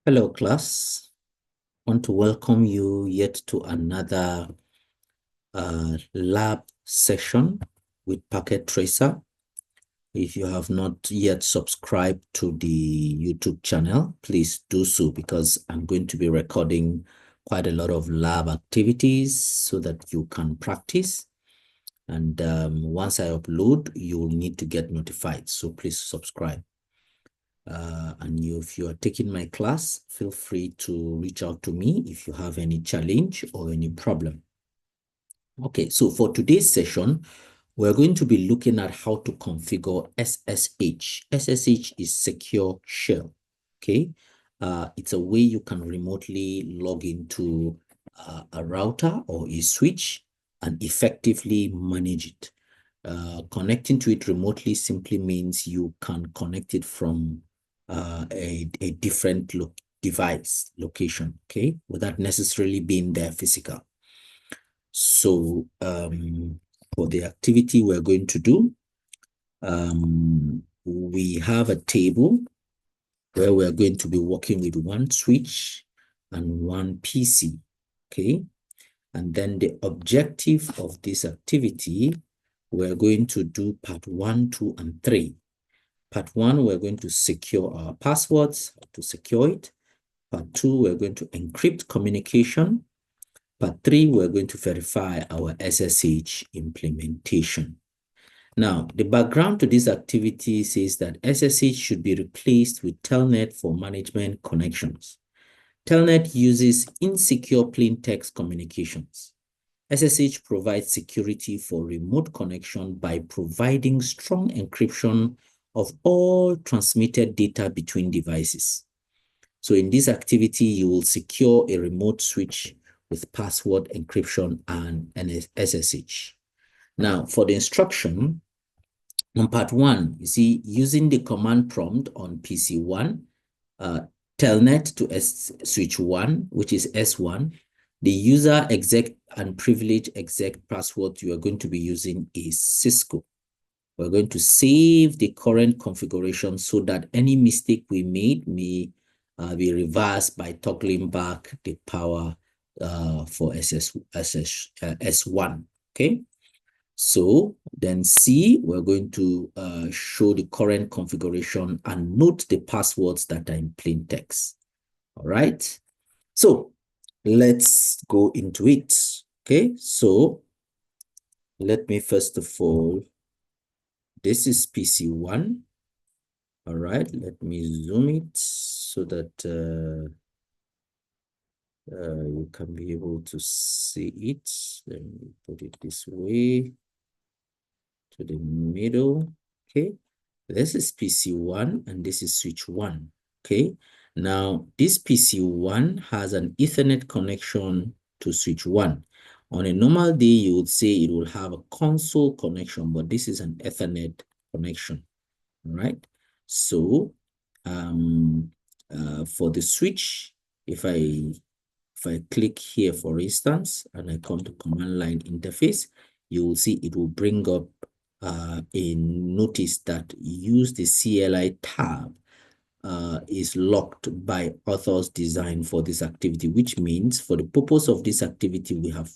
Hello, class. I want to welcome you yet to another lab session with Packet Tracer. If you have not yet subscribed to the YouTube channel, please do so because I'm going to be recording quite a lot of lab activities so that you can practice. And once I upload, you will need to get notified. So please subscribe. And if you are taking my class, feel free to reach out to me if you have any challenge or any problem. Okay, so for today's session, we're going to be looking at how to configure SSH. SSH is secure shell. Okay, it's a way you can remotely log into a router or a switch and effectively manage it. Connecting to it remotely simply means you can connect it from a different device location, okay, without necessarily being there physical. So for the activity we're going to do, we have a table where we're going to be working with one switch and one PC, okay? And then the objective of this activity, we're going to do part 1, 2, and 3. Part 1, we're going to secure our passwords, to secure it. Part 2, we're going to encrypt communication. Part 3, we're going to verify our SSH implementation. Now, the background to this activity says that SSH should be replaced with Telnet for management connections. Telnet uses insecure plain text communications. SSH provides security for remote connection by providing strong encryption of all transmitted data between devices. So in this activity, you will secure a remote switch with password encryption and an SSH. Now, for the instruction, on part 1, you see, using the command prompt on PC1, telnet to switch 1, which is S1, the user exec and privilege exec password you are going to be using is Cisco. We're going to save the current configuration so that any mistake we made may be reversed by toggling back the power for S1, okay? So then C, we're going to show the current configuration and note the passwords that are in plain text. All right. So let's go into it. Okay. So let me first of all, this is PC1. All right. Let me zoom it so that you can be able to see it. Let me put it this way to the middle. Okay. This is PC1 and this is switch 1. Okay. Now, this PC1 has an Ethernet connection to switch 1. On a normal day, you would say it will have a console connection, but this is an Ethernet connection. All right. So, for the switch, if I click here, for instance, and I come to command line interface, you will see it will bring up a notice that use the CLI tab is locked by author's design for this activity, which means for the purpose of this activity, we have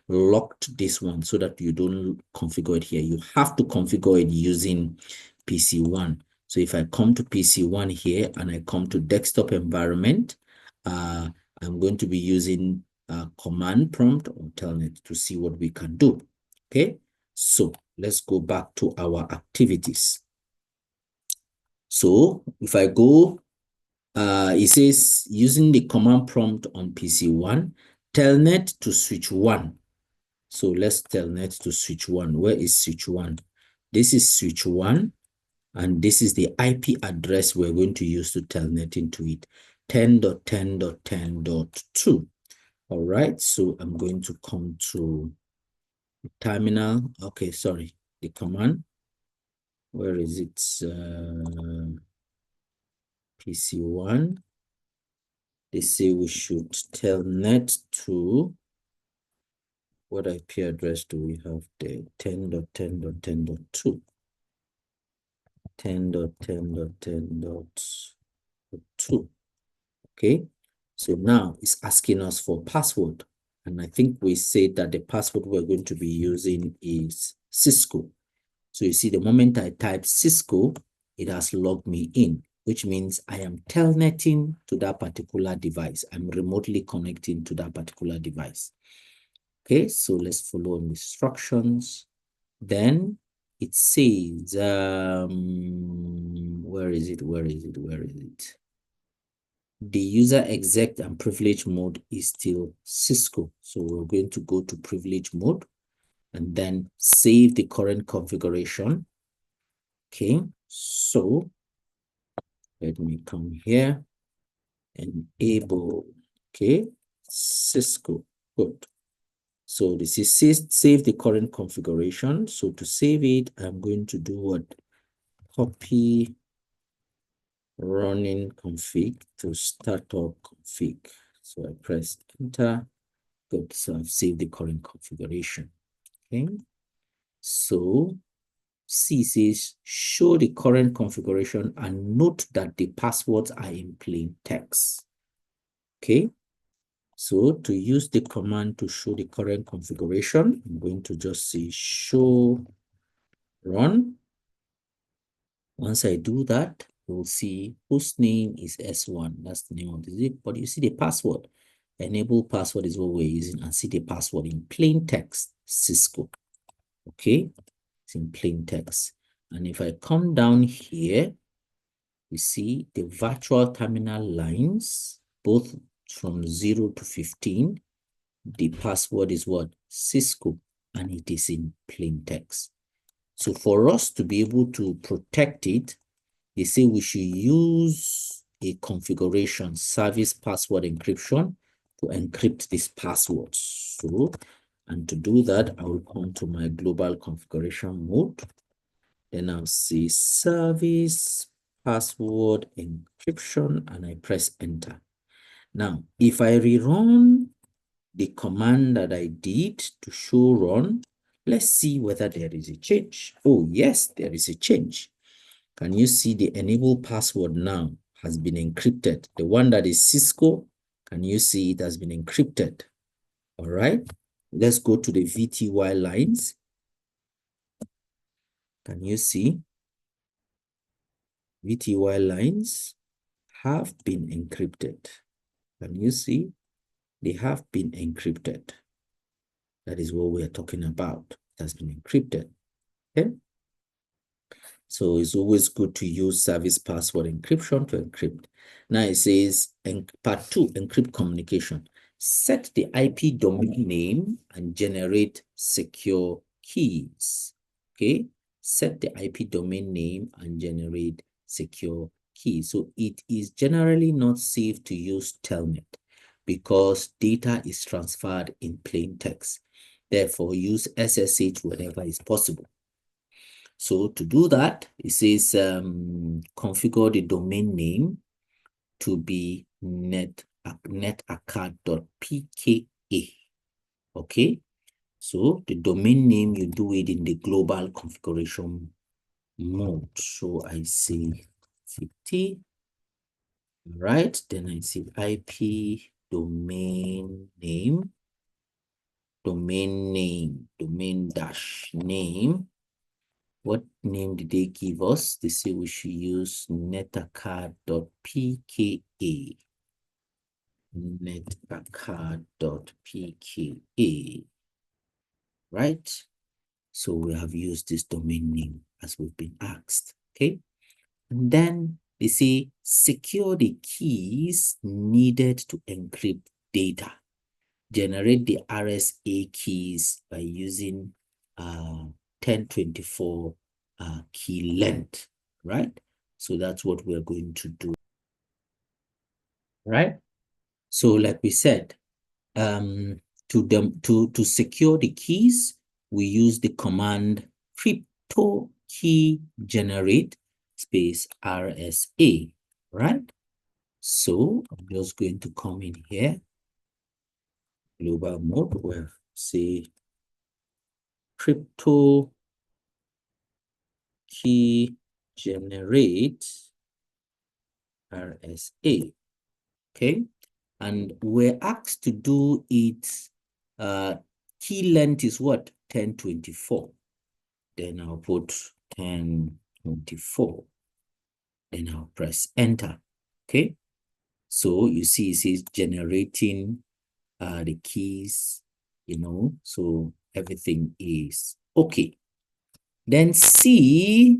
locked this one so that you don't configure it here. You have to configure it using PC1. So if I come to PC1 here and I come to desktop environment, I'm going to be using command prompt or telnet to see what we can do. Okay, so let's go back to our activities. So if I go, it says using the command prompt on PC1, telnet to switch 1. So let's telnet to switch 1. Where is switch 1? This is switch 1. And this is the IP address we're going to use to telnet into it, 10.10.10.2. All right, so I'm going to come to the terminal. Okay, sorry, the command. Where is it? PC1. They say we should telnet to, what IP address do we have there? 10.10.10.2. 10.10.10.2. Okay, so now it's asking us for password. And I think we said that the password we're going to be using is Cisco. So you see, the moment I type Cisco, it has logged me in, which means I am telnetting to that particular device. I'm remotely connecting to that particular device. Okay, so let's follow instructions. Then it says, where is it? The user exec and privilege mode is still Cisco. So we're going to go to privilege mode and then save the current configuration. Okay, so let me come here, enable, okay, Cisco, good. So this is save the current configuration. So to save it, I'm going to do what? Copy running config to startup config. So I press enter. Good. So I've saved the current configuration. Okay. So C says show the current configuration and note that the passwords are in plain text. Okay. So to use the command to show the current configuration, I'm going to just say show run. Once I do that, you'll see host name is S1. That's the name of the zip. But you see the password. Enable password is what we're using, and see the password in plain text, Cisco. Okay, it's in plain text. And if I come down here, you see the virtual terminal lines, both from 0 to 15. The password is what? Cisco, and it is in plain text. So for us to be able to protect it, they say we should use a configuration, service password encryption, to encrypt these passwords. So, and to do that, I will come to my global configuration mode. Then I'll say service password encryption, and I press enter. Now, if I rerun the command that I did to show run, let's see whether there is a change. Oh, yes, there is a change. Can you see the enable password now has been encrypted? The one that is Cisco, can you see it has been encrypted? All right, let's go to the VTY lines. Can you see? VTY lines have been encrypted. Can you see? They have been encrypted. That is what we're talking about. It has been encrypted. Okay. So it's always good to use service password encryption to encrypt. Now it says part 2, encrypt communication. Set the IP domain name and generate secure keys. Okay. Set the IP domain name and generate secure keys. So it is generally not safe to use Telnet because data is transferred in plain text. Therefore, use SSH whenever is possible. So to do that, it says configure the domain name to be netaccount.pka. Okay, so the domain name, you do it in the global configuration mode. So I say 50. Right, then I say IP domain name, domain dash name. What name did they give us? They say we should use netaccount.pka. Netaccount.pka. Right? So we have used this domain name as we've been asked. Okay. And then they say secure the keys needed to encrypt data. Generate the RSA keys by using 1024 key length, right? So that's what we're going to do, right? So like we said, to secure the keys, we use the command crypto key generate space RSA, right? So I'm just going to come in here, global mode, where say crypto key generate RSA. okay? And we're asked to do it, key length is what? 1024. Then I'll put 1024. Then I'll press enter, okay? So you see it says generating the keys, so everything is okay. Then C,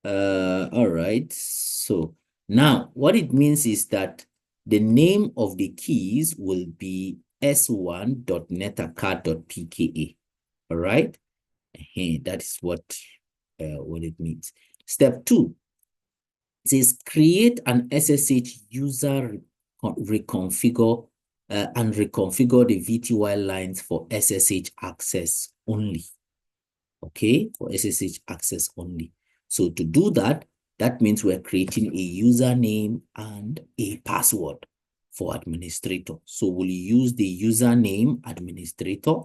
all right, so now what it means is that the name of the keys will be s1.netacard.pka, all right? That is what it means. Step 2, it says create an SSH user reconfigure and reconfigure the VTY lines for SSH access only. Okay, for SSH access only. So to do that, that means we're creating a username and a password for administrator. So we'll use the username administrator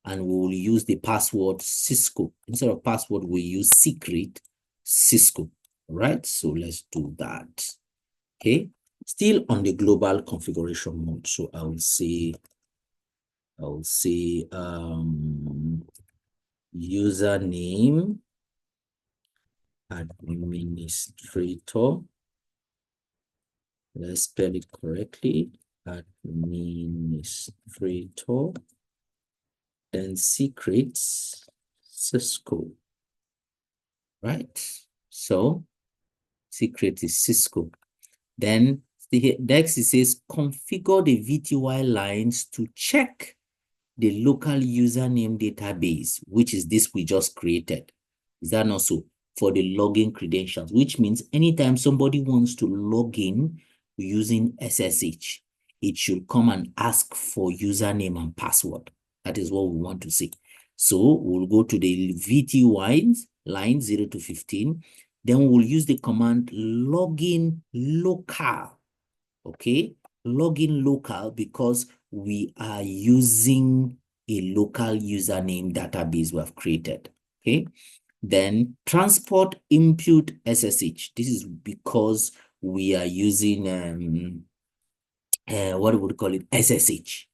and we will use the password Cisco. Instead of password, we use secret Cisco. Right? So let's do that. Okay. Still on the global configuration mode. So I will say username administrator. Let's spell it correctly. Administrator. Then secrets Cisco. Right? So secret is Cisco. Then next it says configure the VTY lines to check the local username database, which is this we just created. Is that not so? For the login credentials, which means anytime somebody wants to log in using SSH, it should come and ask for username and password. That is what we want to see. So we'll go to the VTY line 0 to 15. Then we'll use the command login local. Okay, login local because we are using a local username database we have created. Okay, then transport input SSH. This is because we are using what would we call it? SSH.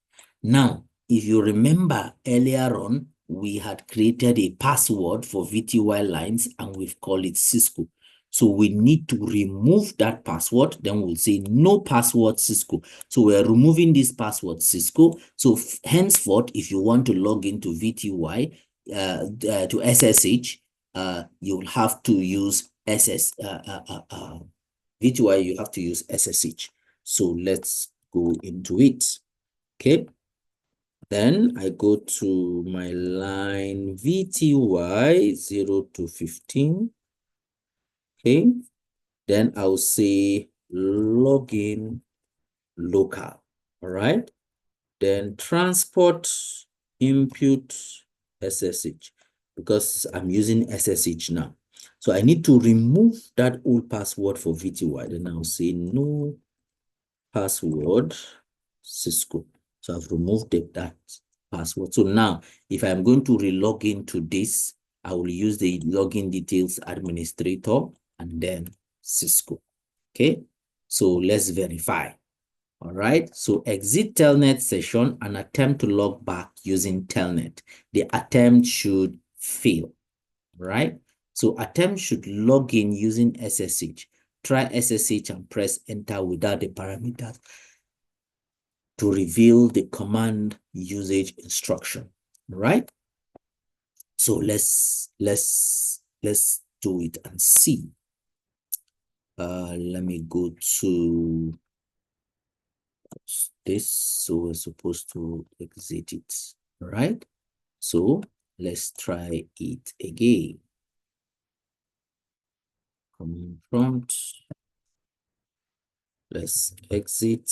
Now, if you remember earlier on, we had created a password for VTY lines and we've called it Cisco. So we need to remove that password. Then we'll say no password Cisco. So we're removing this password Cisco. So henceforth, if you want to log into VTY to SSH, you'll have to use VTY, you have to use SSH. So let's go into it. Okay. Then I go to my line VTY 0 to 15. Okay. Then I'll say login local. All right. Then transport input SSH because I'm using SSH now. So I need to remove that old password for VTY. Then I'll say no password Cisco. So I've removed that password. So now if I'm going to relog into this, I will use the login details administrator and then Cisco. Okay, so let's verify. All right, so exit Telnet session and attempt to log back using Telnet. The attempt should fail, right? So attempt should log in using SSH. Try SSH and press enter without the parameters to reveal the command usage instruction, right? So let's do it and see. Let me go to this. So we're supposed to exit it, right? So let's try it again. Command prompt. Let's exit.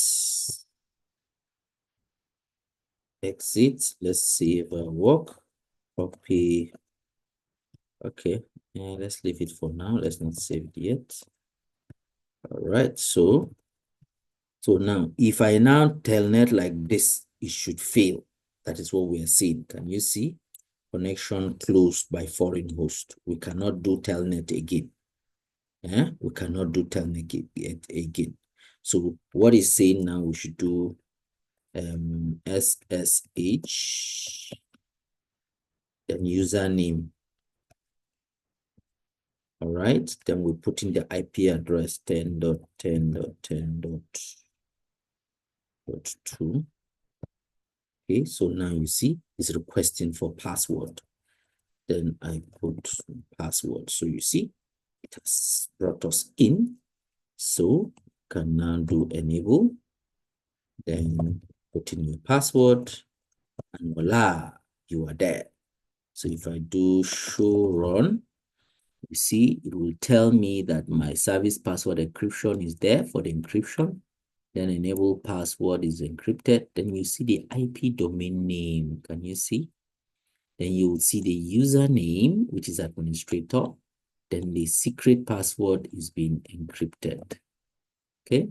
Let's see if it work. Copy. Okay, and let's leave it for now. Let's not save it yet. All right, so now if I now telnet like this, it should fail. That is what we are seeing. Can you see? Connection closed by foreign host. We cannot do telnet again. Yeah, we cannot do telnet again. So what is saying now we should do SSH, then username. All right, then we put in the IP address 10.10.10.2. Okay, so now you see it's requesting for password. Then I put password. So you see it has brought us in. So can now do enable. Then put in your password and voila, you are there. So if I do show run, you see, it will tell me that my service password encryption is there for the encryption. Then enable password is encrypted. Then you see the IP domain name. Can you see? Then you will see the username, which is administrator. Then the secret password is being encrypted. Okay.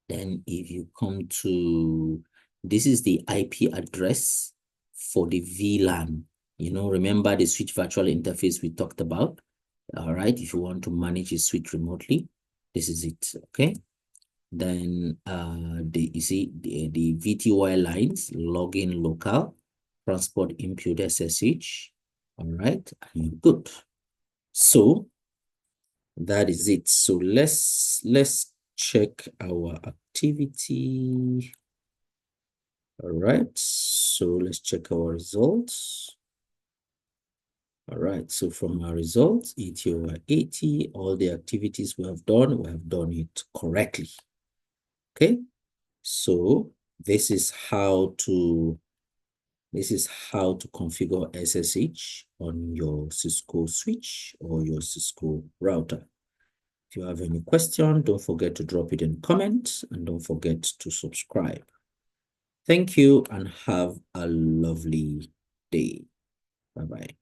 Then if you come to, this is the IP address for the VLAN. You know, remember the switch virtual interface we talked about? All right, if you want to manage a switch remotely, this is it, okay? Then you see the VTY lines, login local, transport input SSH, all right, and you're good. So that is it. So let's check our activity. All right, so let's check our results. All right, so from our results, 80/80, all the activities we have done it correctly. Okay, so this is how to configure SSH on your Cisco switch or your Cisco router. If you have any question, don't forget to drop it in comments and don't forget to subscribe. Thank you and have a lovely day. Bye-bye.